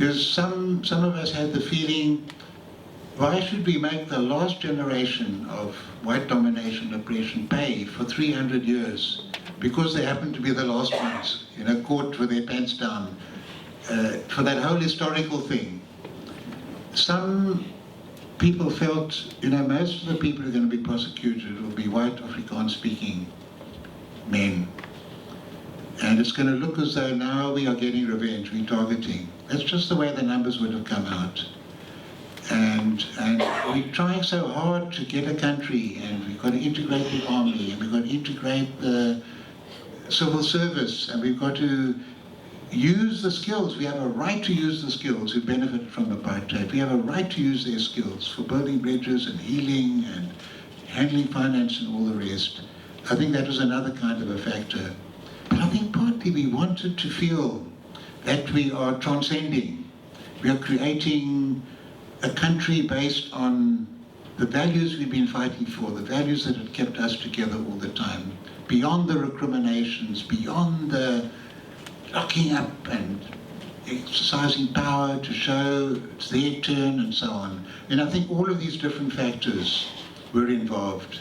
Because some of us had the feeling, why should we make the last generation of white domination oppression pay for 300 years? Because they happen to be the last ones, caught with their pants down, for that whole historical thing. Some people felt, most of the people who are going to be prosecuted will be white Afrikaans-speaking men. And it's going to look as though now we are getting revenge, we're targeting. That's just the way the numbers would have come out. And we're trying so hard to get a country, and we've got to integrate the army, and we've got to integrate the civil service, and we've got to use the skills. We have a right to use the skills who benefit from apartheid. We have a right to use their skills for building bridges and healing and handling finance and all the rest. I think that was another kind of a factor. But I think partly we wanted to feel that we are transcending. We are creating a country based on the values we've been fighting for, the values that have kept us together all the time, beyond the recriminations, beyond the locking up and exercising power to show it's their turn and so on. And I think all of these different factors were involved.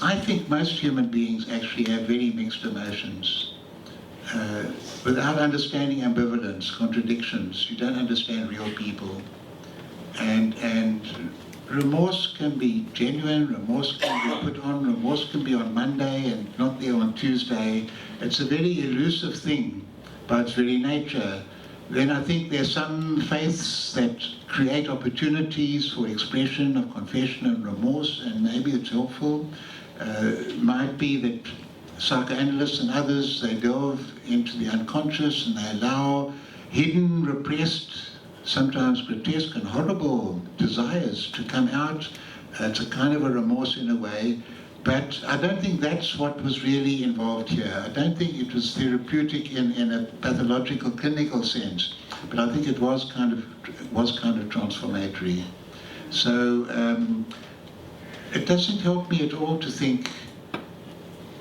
I think most human beings actually have very mixed emotions. Without understanding ambivalence, contradictions, you don't understand real people. And remorse can be genuine, remorse can be put on, remorse can be on Monday and not there on Tuesday. It's a very elusive thing by its very nature. Then I think there's some faiths that create opportunities for expression of confession and remorse, and maybe it's helpful. Might be that psychoanalysts and others, they delve into the unconscious and they allow hidden, repressed, sometimes grotesque and horrible desires to come out. It's a kind of a remorse in a way, but I don't think that's what was really involved here. I don't think it was therapeutic in a pathological, clinical sense, but I think it was kind of transformatory. So it doesn't help me at all to think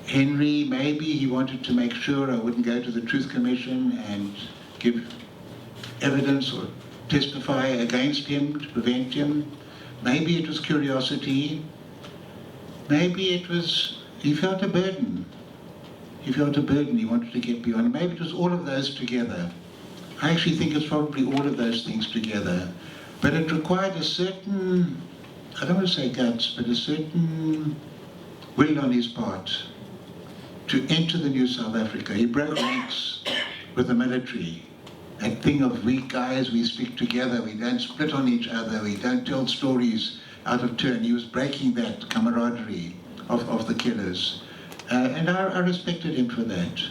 Henry, maybe he wanted to make sure I wouldn't go to the Truth Commission and give evidence or testify against him to prevent him. Maybe it was curiosity. Maybe it was, he felt a burden. He felt a burden, he wanted to get beyond. Maybe it was all of those together. I actually think it's probably all of those things together. But it required a certain, I don't want to say guts, but a certain will on his part to enter the new South Africa. He broke ranks with the military. That thing of we guys, we stick together, we don't split on each other, we don't tell stories out of turn. He was breaking that camaraderie of the killers. And I respected him for that.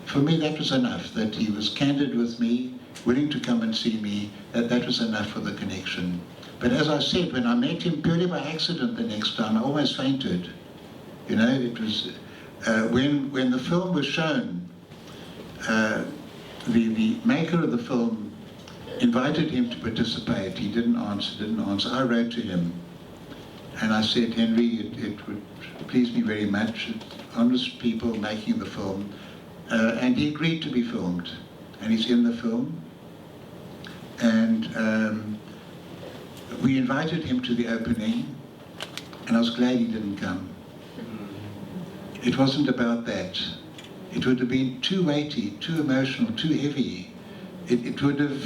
For me, that was enough, that he was candid with me, willing to come and see me. That was enough for the connection. But as I said, when I met him purely by accident the next time, I almost fainted. It was, when the film was shown, the maker of the film invited him to participate. He didn't answer. I wrote to him and I said, Henry, it would please me very much, honest people making the film. And he agreed to be filmed, and he's in the film. And we invited him to the opening, and I was glad he didn't come. It wasn't about that. It would have been too weighty, too emotional, too heavy. It would have,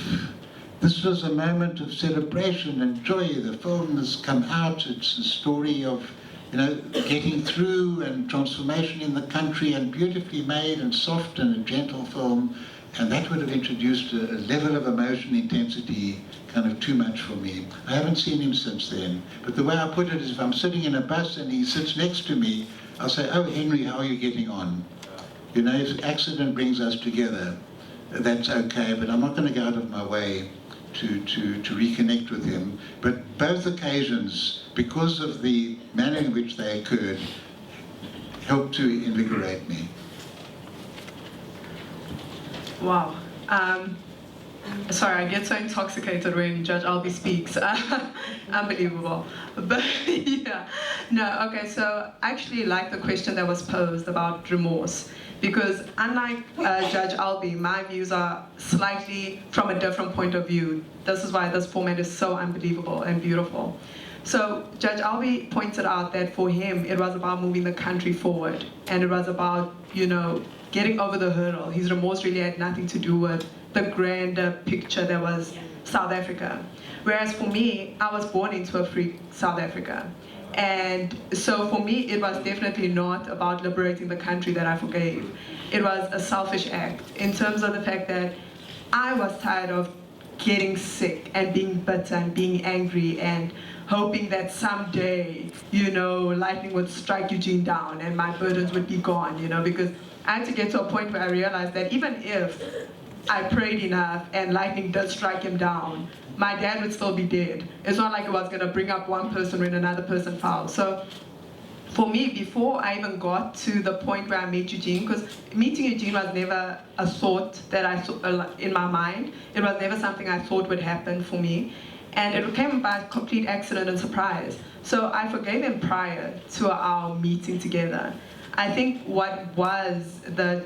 this was a moment of celebration and joy. The film has come out. It's a story of, getting through and transformation in the country, and beautifully made and soft and a gentle film. And that would have introduced a level of emotion intensity kind of too much for me. I haven't seen him since then. But the way I put it is, if I'm sitting in a bus and he sits next to me, I'll say, oh, Henry, how are you getting on? If accident brings us together, that's okay, but I'm not going to go out of my way to reconnect with him. But both occasions, because of the manner in which they occurred, helped to invigorate me. Wow. Sorry, I get so intoxicated when Judge Albie speaks. Unbelievable. But yeah, no, okay, so I actually like the question that was posed about remorse, because unlike Judge Albie, my views are slightly from a different point of view. This is why this format is so unbelievable and beautiful. So Judge Albie pointed out that for him, it was about moving the country forward, and it was about, getting over the hurdle. His remorse really had nothing to do with the grander picture that was South Africa. Whereas for me, I was born into a free South Africa. And so for me, it was definitely not about liberating the country that I forgave. It was a selfish act in terms of the fact that I was tired of getting sick and being bitter and being angry and hoping that someday, lightning would strike Eugene down and my burdens would be gone, because I had to get to a point where I realized that even if I prayed enough and lightning does strike him down, my dad would still be dead. It's not like it was going to bring up one person when another person fell. So for me, before I even got to the point where I met Eugene, because meeting Eugene was never a thought that I saw in my mind. It was never something I thought would happen for me. And it came by complete accident and surprise. So I forgave him prior to our meeting together. I think what was the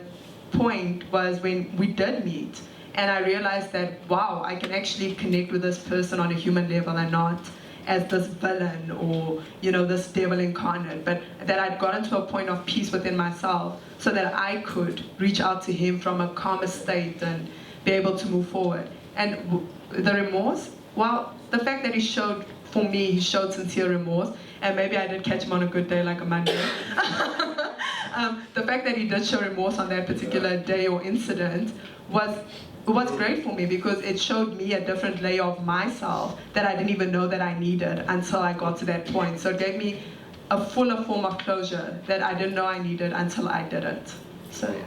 point was when we did meet, and I realized that, wow, I can actually connect with this person on a human level and not as this villain or, this devil incarnate, but that I'd gotten to a point of peace within myself so that I could reach out to him from a calmer state and be able to move forward. And the remorse, well, the fact that he showed sincere remorse, and maybe I did catch him on a good day like a Monday. The fact that he did show remorse on that particular day or incident was great for me, because it showed me a different layer of myself that I didn't even know that I needed until I got to that point. So it gave me a fuller form of closure that I didn't know I needed until I did it. So yeah.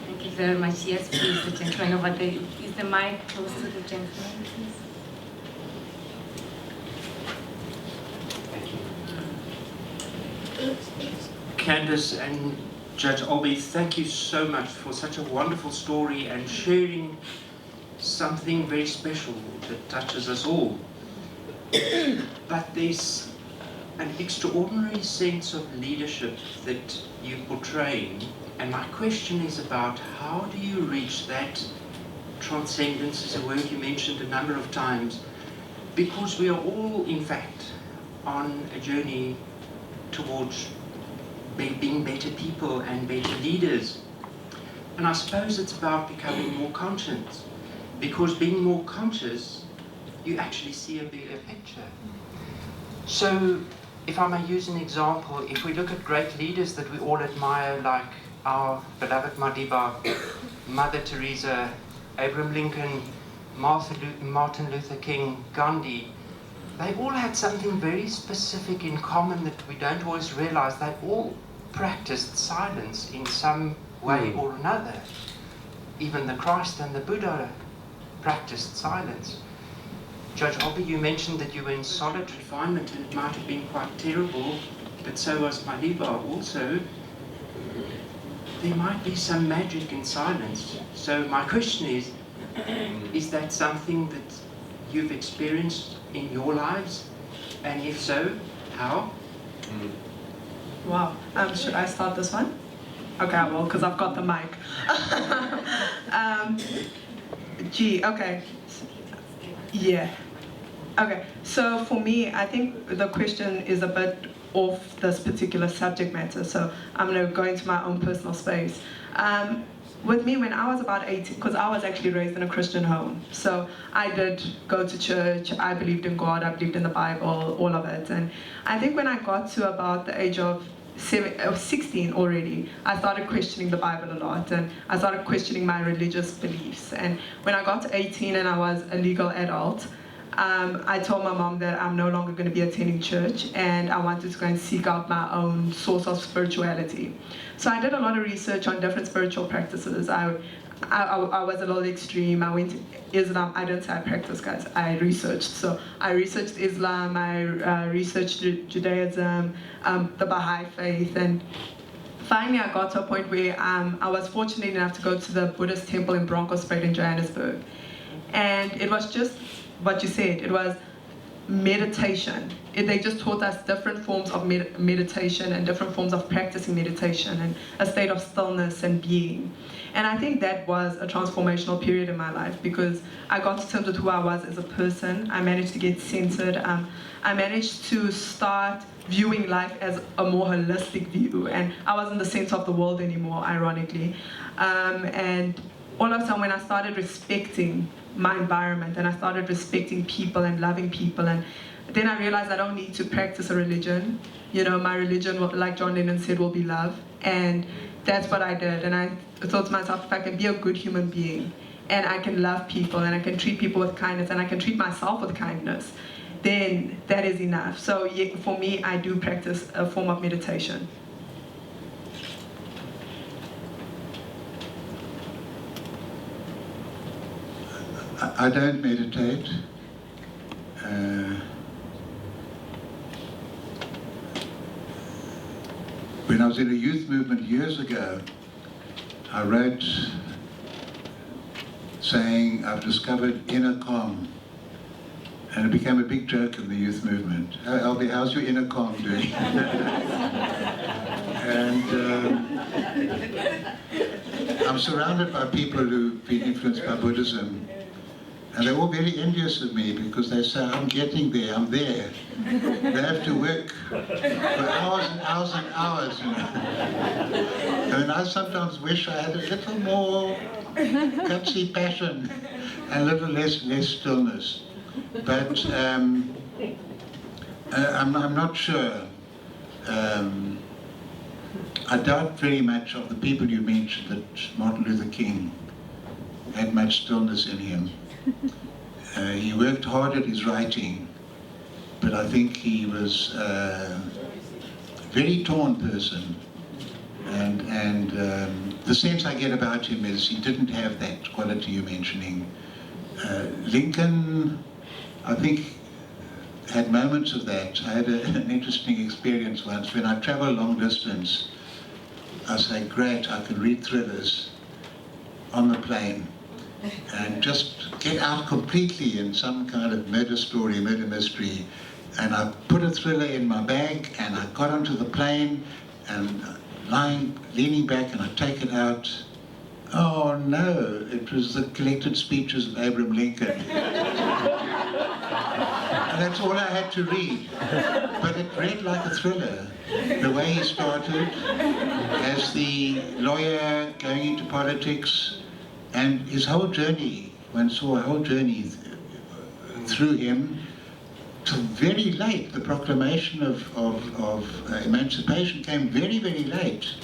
Thank you very much. Yes, please, the gentleman over there. Is the mic close to the gentleman, please? Candice and Judge Albie, thank you so much for such a wonderful story and sharing something very special that touches us all. But there's an extraordinary sense of leadership that you portray, and my question is about how do you reach that transcendence, is a word you mentioned a number of times, because we are all, in fact, on a journey towards being better people and better leaders. And I suppose it's about becoming more conscious, because being more conscious, you actually see a bigger picture. So, if I may use an example, if we look at great leaders that we all admire, like our beloved Madiba, Mother Teresa, Abraham Lincoln, Martin Luther King, Gandhi, they all had something very specific in common that we don't always realize. They all practiced silence in some way or another. Even the Christ and the Buddha practiced silence. Judge Albie, you mentioned that you were in solitary confinement, and it might have been quite terrible, but so was Madiba also. There might be some magic in silence. So my question is that something that you've experienced in your lives? And if so, how? Wow. Should I start this one? Okay, I will, because I've got the mic. Okay. Yeah. Okay, so for me, I think the question is a bit off this particular subject matter, so I'm going to go into my own personal space. With me, when I was about 18, because I was actually raised in a Christian home, so I did go to church, I believed in God, I believed in the Bible, all of it. And I think when I got to about the age of 16 already, I started questioning the Bible a lot, and I started questioning my religious beliefs. And when I got to 18 and I was a legal adult, I told my mom that I'm no longer going to be attending church, and I wanted to go and seek out my own source of spirituality. So I did a lot of research on different spiritual practices. I was a little extreme. I went to Islam. I didn't say I practiced, guys. I researched. So I researched Islam. I researched Judaism, the Baha'i faith, and finally I got to a point where I was fortunate enough to go to the Buddhist temple in Bronkhorstspruit in Johannesburg. And it was just what you said, it was meditation. They just taught us different forms of meditation and different forms of practicing meditation and a state of stillness and being. And I think that was a transformational period in my life because I got to terms with who I was as a person. I managed to get centered. I managed to start viewing life as a more holistic view, and I wasn't the center of the world anymore, ironically. And all of a sudden, when I started respecting my environment and I started respecting people and loving people, and then I realized I don't need to practice a religion. You know, my religion, like John Lennon said, will be love, and that's what I did. And I thought to myself, if I can be a good human being, and I can love people, and I can treat people with kindness, and I can treat myself with kindness, then that is enough. So yeah, for me, I do practice a form of meditation. I don't meditate. When I was in a youth movement years ago, I wrote saying, I've discovered inner calm. And it became a big joke in the youth movement. Albie, how's your inner calm doing? And I'm surrounded by people who've been influenced by Buddhism. And they're all very envious of me because they say, I'm getting there, I'm there. They have to work for hours and hours and hours, you know. And I sometimes wish I had a little more gutsy passion and a little less stillness. But I'm not sure. I doubt very much of the people you mentioned that Martin Luther King had much stillness in him. He worked hard at his writing, but I think he was a very torn person. And the sense I get about him is he didn't have that quality you're mentioning. Lincoln, I think, had moments of that. I had an interesting experience once. When I travel long distance, I say, great, I can read thrillers on the plane and just get out completely in some kind of murder story, murder mystery. And I put a thriller in my bag and I got onto the plane and leaning back, and I take it out. Oh no, it was the collected speeches of Abraham Lincoln. And that's all I had to read. But it read like a thriller. The way he started as the lawyer going into politics, and his whole journey, one saw a whole journey through him till very late. The proclamation of emancipation came very, very late.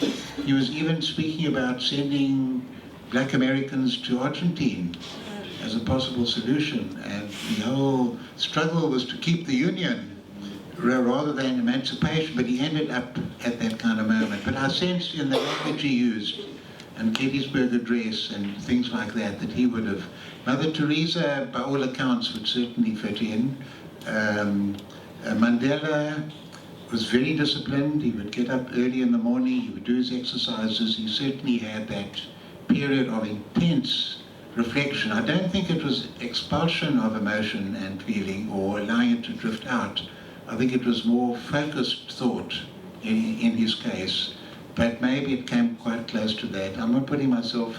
He was even speaking about sending Black Americans to Argentina as a possible solution, and the whole struggle was to keep the Union rather than emancipation, but he ended up at that kind of moment. But I sensed in the language he used, and Gettysburg Address and things like that, that he would have. Mother Teresa, by all accounts, would certainly fit in. Mandela was very disciplined. He would get up early in the morning, he would do his exercises. He certainly had that period of intense reflection. I don't think it was expulsion of emotion and feeling or allowing it to drift out. I think it was more focused thought in his case, but maybe it came quite close to that. I'm not putting myself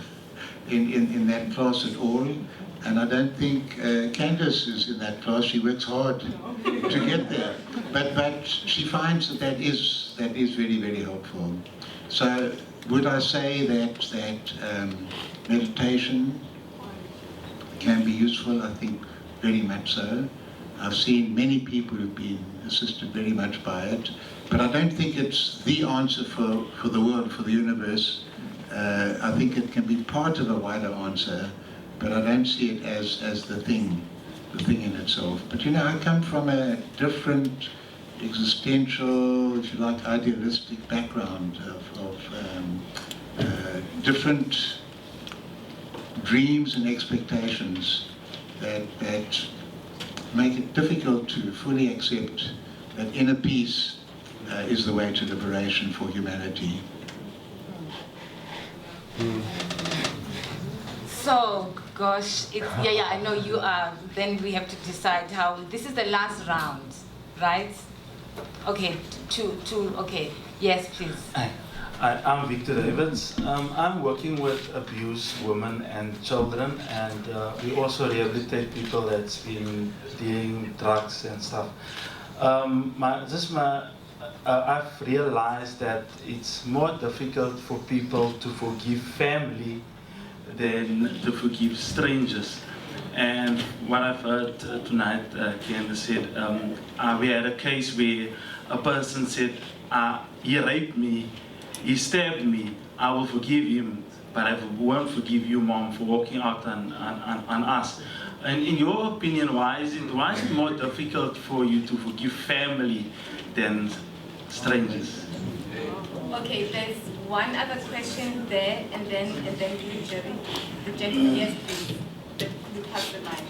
in that class at all, and I don't think Candice is in that class. She works hard to get there, but she finds that is very, very helpful. So would I say that meditation can be useful? I think very much so. I've seen many people who've been assisted very much by it, but I don't think it's the answer for the world, for the universe. I think it can be part of a wider answer, but I don't see it as the thing in itself. But you know, I come from a different existential, if you like, idealistic background of different dreams and expectations that make it difficult to fully accept that inner peace is the way to liberation for humanity. gosh, yeah, I know you are. Then we have to decide how. This is the last round, right? Okay, okay. Yes, please. Hi, I'm Victor Davids. I'm working with abused women and children, and we also rehabilitate people that's been doing drugs and stuff. I've realized that it's more difficult for people to forgive family than to forgive strangers. And what I've heard tonight, Candice said, we had a case where a person said, he raped me, he stabbed me, I will forgive him, but I won't forgive you, Mom, for walking out on us. And in your opinion, why is it more difficult for you to forgive family than strangers? Okay, there's one other question there, and then you, Jerry. The gentleman, yes, please. You pass the mic.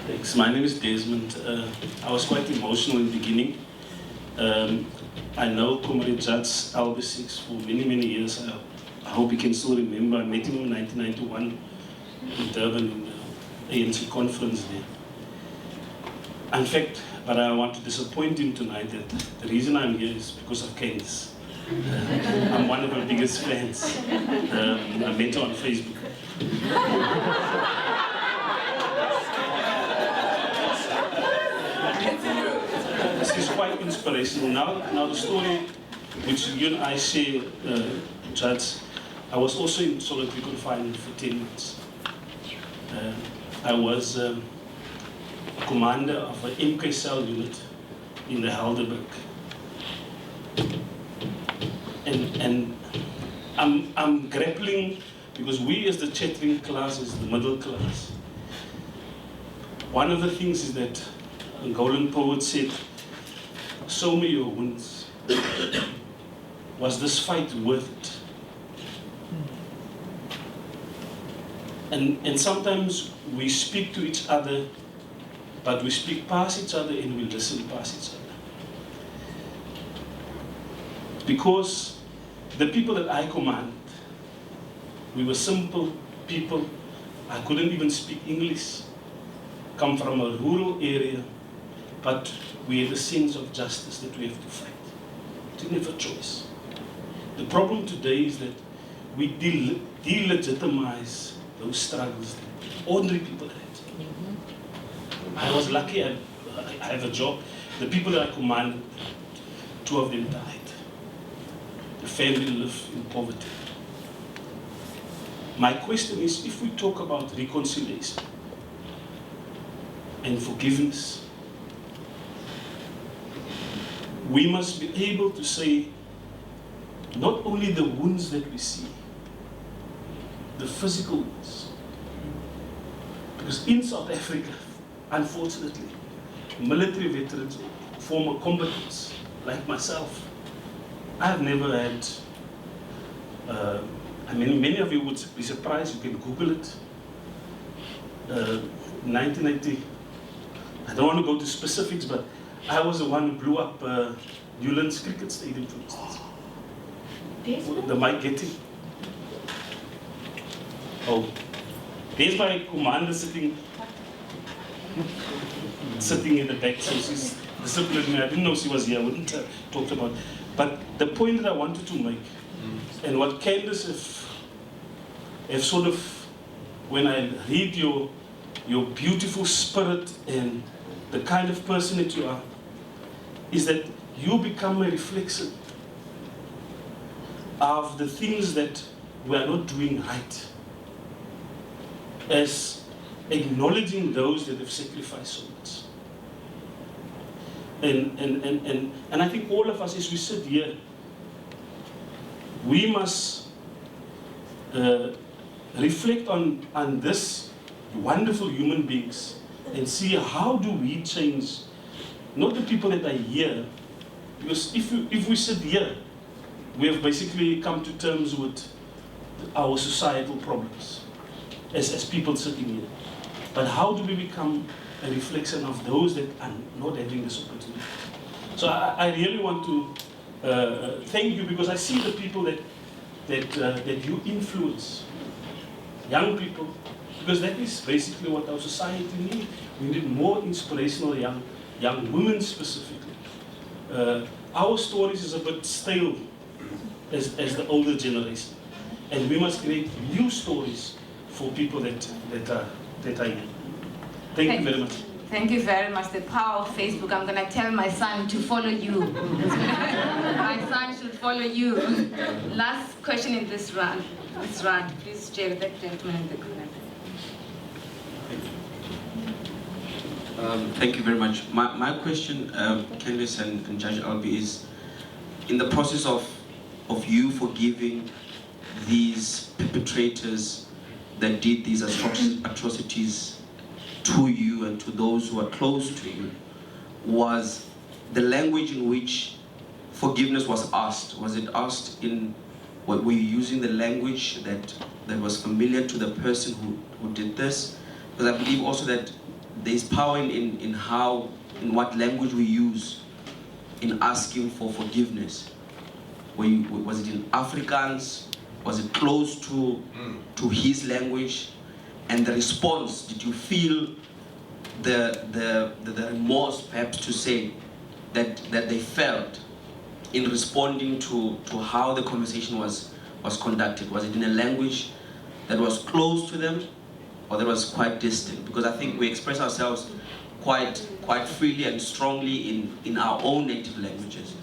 Thanks. My name is Desmond. I was quite emotional in the beginning. I know Comrade Judge Albie Sachs for many, many years. I hope you can still remember. I met him in 1991 in Durban in the ANC conference there. In fact, but I want to disappoint him tonight that the reason I'm here is because of Candice. I'm one of her biggest fans. I met her on Facebook. This is quite inspirational. Now the story which you and I share, Judge, I was also in solitary confinement for 10 months. I was commander of an MK cell unit in the Helderberg. And I'm grappling because we as the chattering class, as the middle class, one of the things is that a golden poet said, "Show me your wounds. Was this fight worth it?" And sometimes we speak to each other, but we speak past each other and we listen past each other. Because the people that I command, we were simple people. I couldn't even speak English. Come from a rural area, but we have a sense of justice that we have to fight. We didn't have a choice. The problem today is that we delegitimize those struggles that ordinary people had. I was lucky, I have a job. The people that I commanded, 2 of them died. The family lived in poverty. My question is, if we talk about reconciliation and forgiveness, we must be able to say not only the wounds that we see, the physical wounds. Because in South Africa, unfortunately, military veterans, former combatants like myself, I've never had, many of you would be surprised, you can Google it. 1980, I don't want to go to specifics, but I was the one who blew up Newlands Cricket Stadium, for instance. The mic getting. Oh, there's my commander sitting in the back, so she's disciplined me. I didn't know she was here, I wouldn't talk about. But the point that I wanted to make, and what Candice have sort of, when I read your beautiful spirit and the kind of person that you are, is that you become a reflection of the things that we are not doing right, as acknowledging those that have sacrificed so much. And I think all of us, as we sit here, we must reflect on this wonderful human beings and see how do we change, not the people that are here, because if we sit here, we have basically come to terms with our societal problems as people sitting here. But how do we become a reflection of those that are not having this opportunity? So I really want to thank you, because I see the people that you influence. young people, because that is basically what our society needs. We need more inspirational young women specifically. Our stories is a bit stale as the older generation, and we must create new stories for people that are young. Thank you very much. Thank you very much. The power of Facebook. I'm going to tell my son to follow you. My son should follow you. Last question in this round. Please share with that gentleman in the corner. Thank you very much. My question, Candice and Judge Albie, is in the process of you forgiving these perpetrators that did these atrocities to you and to those who are close to you, was the language in which forgiveness was asked? Was it asked in, were you using the language that was familiar to the person who did this? Because I believe also that there's power in what language we use in asking for forgiveness. Was it in Afrikaans? Was it close to his language? And the response, did you feel the remorse, perhaps to say, that they felt in responding to how the conversation was conducted? Was it in a language that was close to them, or that was quite distant? Because I think we express ourselves quite freely and strongly in our own native languages,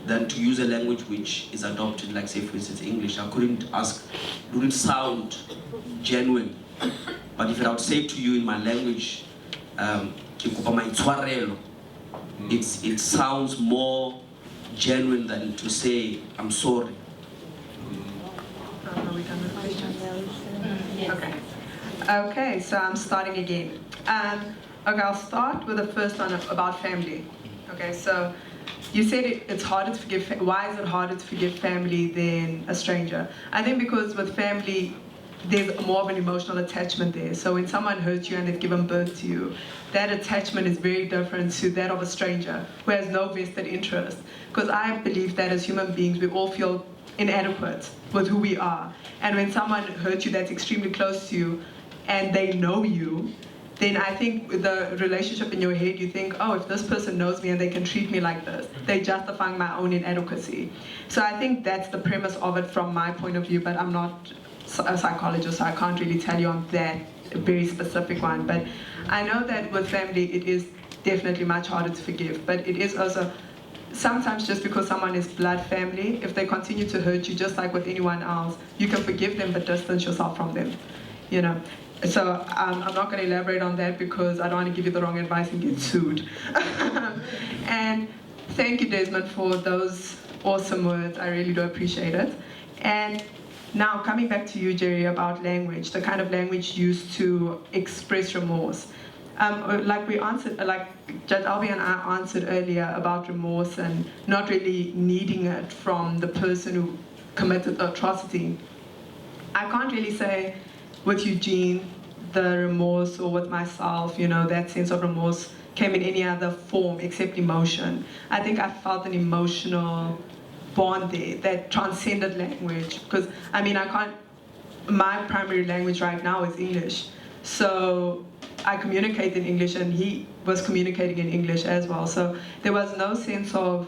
than to use a language which is adopted, like say for instance English. I couldn't sound genuine. But if I would say to you in my language, it sounds more genuine than to say, I'm sorry. Are we done with questions? Okay. Okay, so I'm starting again. Okay, I'll start with the first one about family. Okay, so you said it's harder to forgive. Why is it harder to forgive family than a stranger? I think because with family, there's more of an emotional attachment there. So when someone hurts you and they've given birth to you, that attachment is very different to that of a stranger who has no vested interest. Because I believe that as human beings, we all feel inadequate with who we are. And when someone hurts you that's extremely close to you and they know you, then I think with the relationship in your head, you think, oh, if this person knows me and they can treat me like this, they're justifying my own inadequacy. So I think that's the premise of it from my point of view, but I'm not a psychologist, so I can't really tell you on that very specific one. But I know that with family, it is definitely much harder to forgive, but it is also sometimes just because someone is blood family, if they continue to hurt you, just like with anyone else, you can forgive them but distance yourself from them, you know. So I'm not going to elaborate on that because I don't want to give you the wrong advice and get sued. And thank you, Desmond, for those awesome words. I really do appreciate it. And now coming back to you, Jerry, about language, the kind of language used to express remorse. Like we answered, like Judge Albie and I answered earlier about remorse and not really needing it from the person who committed the atrocity. I can't really say with Eugene the remorse, or with myself, you know, that sense of remorse came in any other form except emotion. I think I felt an emotional bond there that transcended language, because I mean my primary language right now is English, so I communicate in English and he was communicating in English as well, so there was no sense of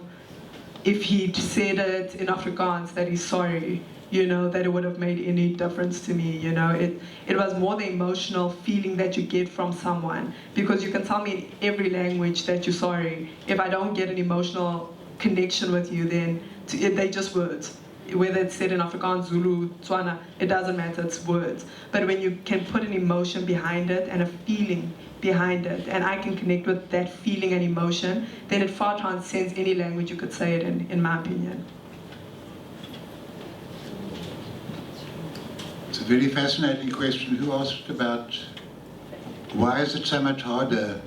if he'd said it in Afrikaans that he's sorry, you know, that it would have made any difference to me, you know. It was more the emotional feeling that you get from someone, because you can tell me in every language that you're sorry. If I don't get an emotional connection with you, then they're just words. Whether it's said in Afrikaans, Zulu, Tswana, it doesn't matter, it's words. But when you can put an emotion behind it and a feeling behind it, and I can connect with that feeling and emotion, then it far transcends any language you could say it in my opinion. It's a very fascinating question. Who asked about why is it so much harder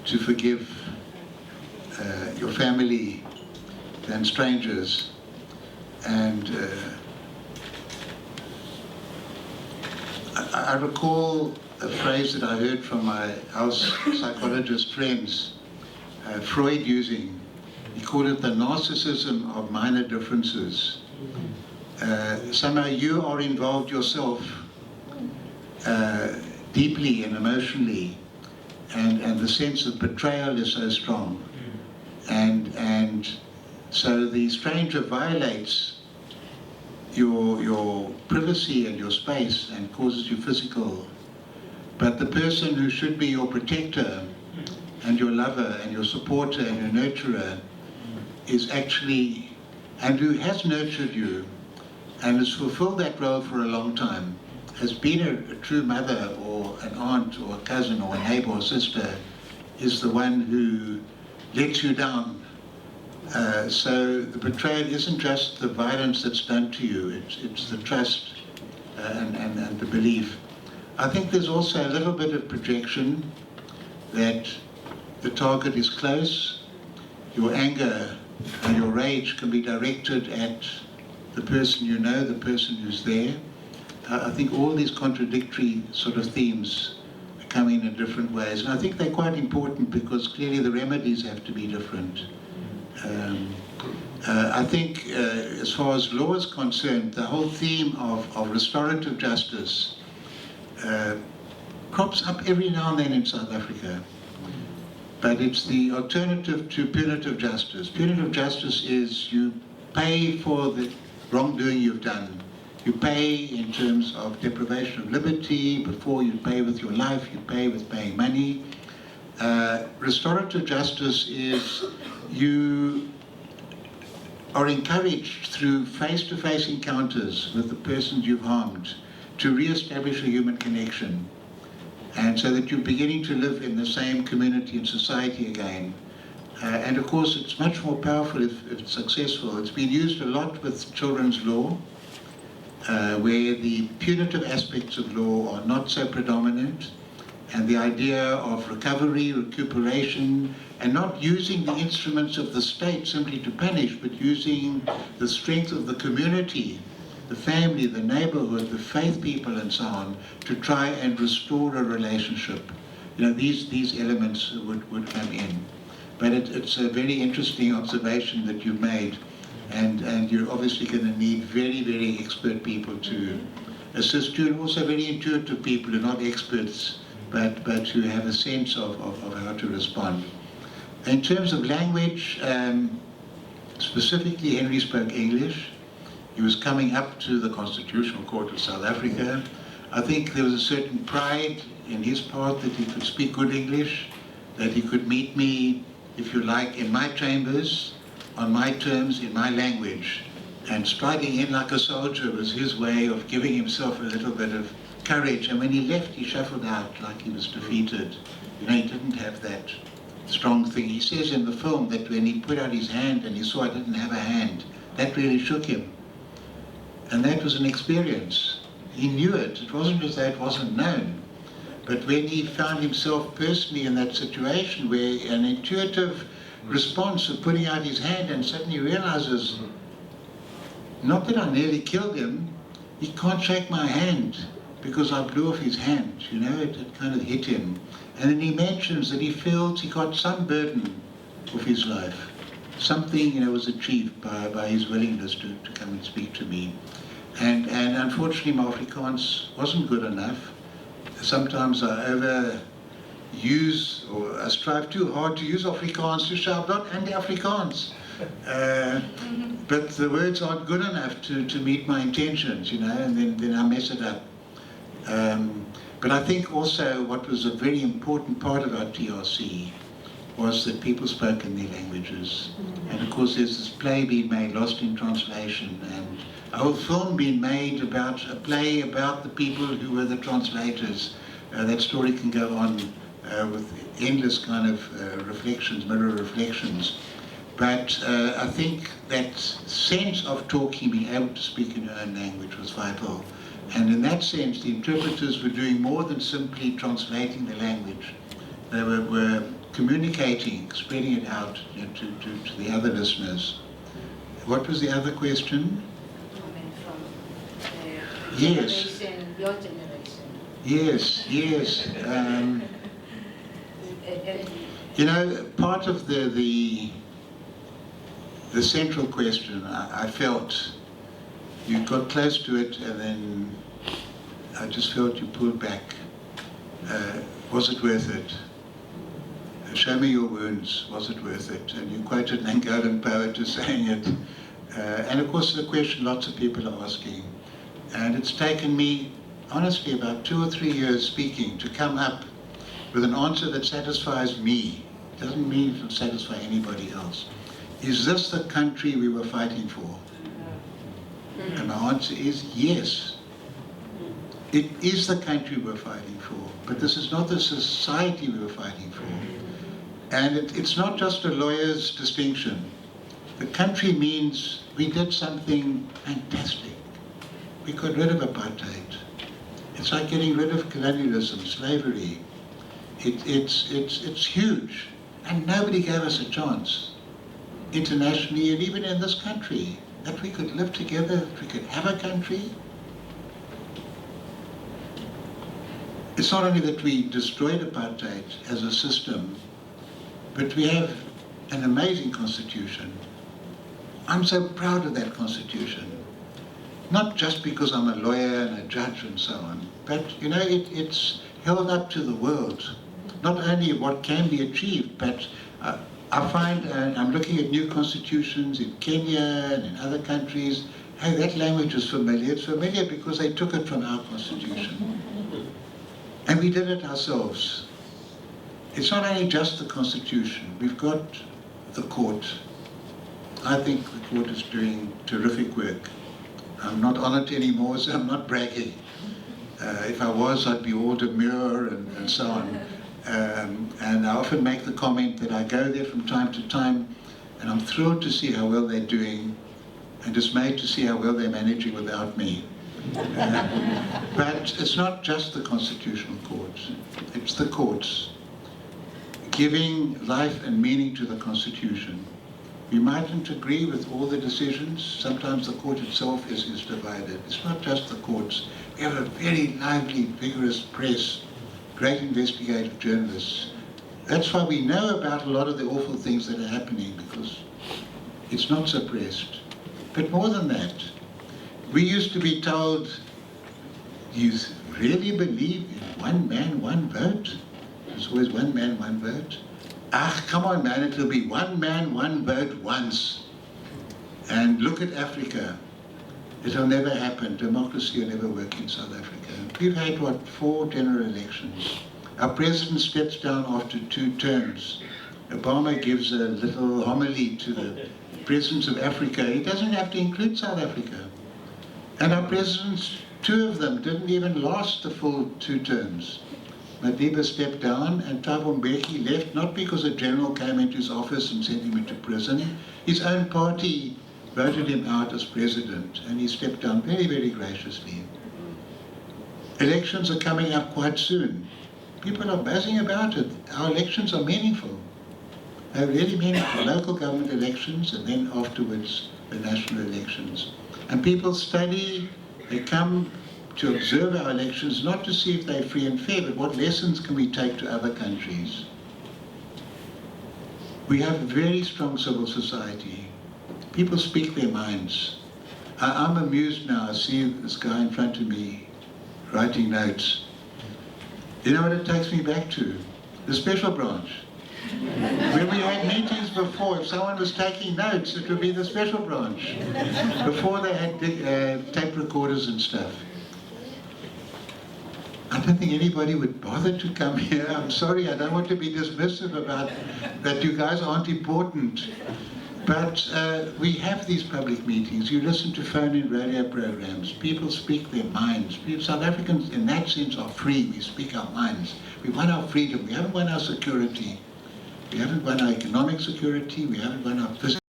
to forgive your family than strangers? And I recall a phrase that I heard from my house psychologist friends, Freud using. He called it the narcissism of minor differences. Somehow you are involved yourself deeply and emotionally, and the sense of betrayal is so strong. And so the stranger violates your privacy and your space and causes you physical. But the person who should be your protector and your lover and your supporter and your nurturer is actually, and who has nurtured you and has fulfilled that role for a long time, has been a true mother or an aunt or a cousin or a neighbor or sister, is the one who lets you down. So the betrayal isn't just the violence that's done to you, it's the trust and the belief. I think there's also a little bit of projection that the target is close. Your anger and your rage can be directed at the person you know, the person who's there. I think all these contradictory sort of themes come in different ways, and I think they're quite important because clearly the remedies have to be different. I think as far as law is concerned, the whole theme of restorative justice crops up every now and then in South Africa. But it's the alternative to punitive justice. Punitive justice is you pay for the wrongdoing you've done. You pay in terms of deprivation of liberty. Before you pay with your life, you pay with paying money. Restorative justice is you are encouraged through face-to-face encounters with the persons you've harmed to re-establish a human connection, and so that you're beginning to live in the same community and society again. And of course, it's much more powerful if it's successful. It's been used a lot with children's law, where the punitive aspects of law are not so predominant, and the idea of recovery, recuperation, and not using the instruments of the state simply to punish, but using the strength of the community, the family, the neighborhood, the faith people, and so on, to try and restore a relationship. You know, these elements would come in. But it's a very interesting observation that you've made, and you're obviously going to need very, very expert people to assist you, and also very intuitive people who are not experts, but who have a sense of how to respond. In terms of language, specifically Henry spoke English. He was coming up to the Constitutional Court of South Africa. I think there was a certain pride in his part that he could speak good English, that he could meet me, if you like, in my chambers, on my terms, in my language. And striding in like a soldier was his way of giving himself a little bit of courage. And when he left, he shuffled out like he was defeated. You know, he didn't have that strong thing. He says in the film that when he put out his hand and he saw I didn't have a hand, that really shook him. And that was an experience. He knew it. It wasn't as though it wasn't known. But when he found himself personally in that situation where an intuitive response of putting out his hand, and suddenly realizes, not that I nearly killed him, he can't shake my hand because I blew off his hand, you know, it kind of hit him. And then he mentions that he feels he got some burden of his life. Something, you know, was achieved by his willingness to come and speak to me. And unfortunately my Afrikaans wasn't good enough. Sometimes I overuse, or I strive too hard to use Afrikaans to shout out anti-Afrikaans. But the words aren't good enough to meet my intentions, you know, and then I mess it up. But I think also what was a very important part of our TRC was that people spoke in their languages. And of course there's this play being made, Lost in Translation, and a whole film being made about a play about the people who were the translators. That story can go on with endless kind of reflections, mirror reflections. But I think that sense of talking, being able to speak in your own language was vital. And in that sense, the interpreters were doing more than simply translating the language. They were communicating, spreading it out, you know, to the other listeners. What was the other question? Yes. Your generation. Yes. You know, part of the central question, I felt you got close to it, and then I just felt you pulled back. Was it worth it? Show me your wounds, was it worth it? And you quoted an Angolan poet as saying it. And of course the question lots of people are asking. And it's taken me, honestly, about 2 or 3 years speaking to come up with an answer that satisfies me. Doesn't mean it'll satisfy anybody else. Is this the country we were fighting for? And my answer is yes. It is the country we're fighting for, but this is not the society we were fighting for. And it's not just a lawyer's distinction. The country means we did something fantastic. We got rid of apartheid. It's like getting rid of colonialism, slavery. It's huge, and nobody gave us a chance, internationally and even in this country, that we could live together, that we could have a country. It's not only that we destroyed apartheid as a system, but we have an amazing constitution. I'm so proud of that constitution. Not just because I'm a lawyer and a judge and so on, but you know, it's held up to the world. Not only what can be achieved, but I find, I'm looking at new constitutions in Kenya and in other countries, hey, that language is familiar. It's familiar because they took it from our constitution. And we did it ourselves. It's not only just the constitution. We've got the court. I think the court is doing terrific work. I'm not on it anymore, so I'm not bragging. If I was, I'd be all demure and so on. And I often make the comment that I go there from time to time, and I'm thrilled to see how well they're doing, and dismayed to see how well they're managing without me. But it's not just the Constitutional Court, it's the courts, giving life and meaning to the Constitution. We mightn't agree with all the decisions. Sometimes the court itself is divided. It's not just the courts. We have a very lively, vigorous press, great investigative journalists. That's why we know about a lot of the awful things that are happening, because it's not suppressed. But more than that, we used to be told, you really believe in one man, one vote? There's always one man, one vote. Ah, come on man, it'll be one man, one vote once. And look at Africa. It'll never happen. Democracy will never work in South Africa. We've had, what, 4 general elections. Our president steps down after 2 terms. Obama gives a little homily to the presidents of Africa. He doesn't have to include South Africa. And our presidents, 2 of them, didn't even last the full 2 terms. Madiba stepped down and Thabo Mbeki left, not because a general came into his office and sent him into prison. His own party voted him out as president, and he stepped down very, very graciously. Elections are coming up quite soon. People are buzzing about it. Our elections are meaningful. They're really meaningful. Local government elections, and then afterwards the national elections. And people study, they come to observe our elections, not to see if they're free and fair, but what lessons can we take to other countries. We have a very strong civil society. People speak their minds. I'm amused now. I see this guy in front of me writing notes. You know what it takes me back to? The special branch. When we had meetings before, if someone was taking notes, it would be the special branch. Before they had tape recorders and stuff. I don't think anybody would bother to come here. I'm sorry, I don't want to be dismissive about that you guys aren't important. But we have these public meetings. You listen to phone-in radio programs. People speak their minds. South Africans, in that sense, are free. We speak our minds. We won our freedom. We haven't won our security. We haven't won our economic security. We haven't won our physical